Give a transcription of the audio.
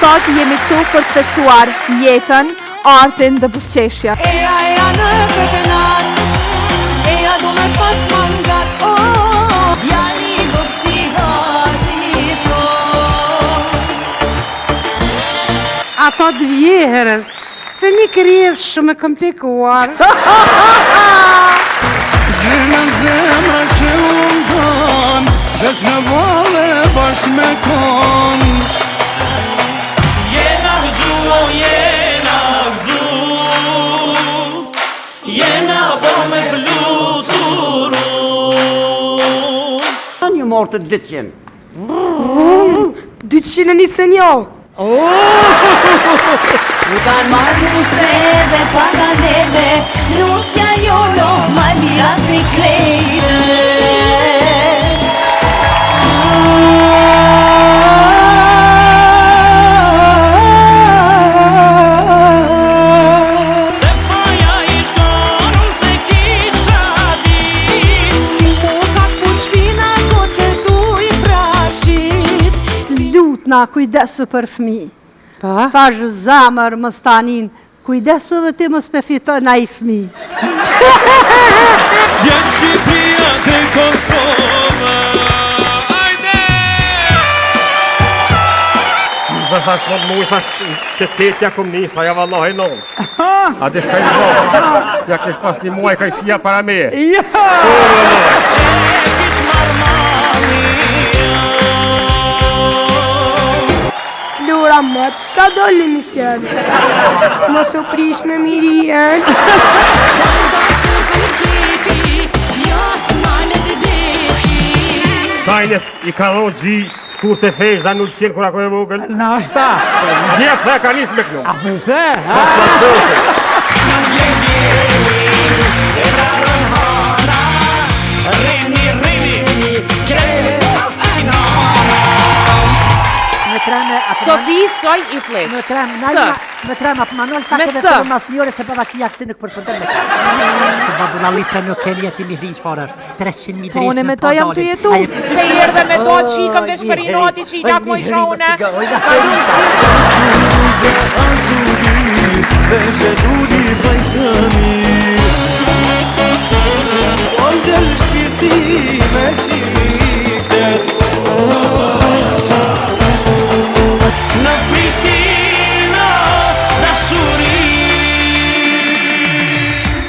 sot jemi këtu për të festuar jetën, artin dhe buzëqeshja. Eja në kretenat, eja do me pas mangat, jani gosti hatito. Ato të vjeherës, se një kryes shumë e komplikuar. Gjena zemra që undon, veç në vole bashk me kon. Jena gëzu, jena bo me fluturu. Një morë të 200. 221. U kanë marrë nuse dhe paganeve, nusja jolo ma mirat me krejtë. Se faja i shkonun se kisha dit, Si mu ka këpun shpina ko që tu i prashit. Lutna, kujdesu për fmi. Pa? Thash zamër më stanin, kujdesu dhe ti mos me fito na i fmi. Jam Shqipëria të Kosova. Ajde! Më thash më mu i thash që tetja kom njësa, ja vallahi non. A di shka i zhë, ja kish pas një muaj ka i shia para me. kish marmani. Lura mot, s'ka doli mision. Mos u prish me mirien. Tajnes i ka dhonë gji, kur të fejsh dhe nuk qenë kur ako e vogël. Na është Dje të ka njës me kënu. a përse? Më treme, Sofi, soj i flesh. më treme, më treme, apë Manol pak Me edhe së? të mas njore se baba kia këtë nuk përfundon me ka. Të babunalisa nuk ke njeti mi hriq farër, 300.000 Po unë me to jam të jetu. Se erdhe me do të shikëm dhe shperinoti që i dak moj shone. Veç e dudi bajtëmi.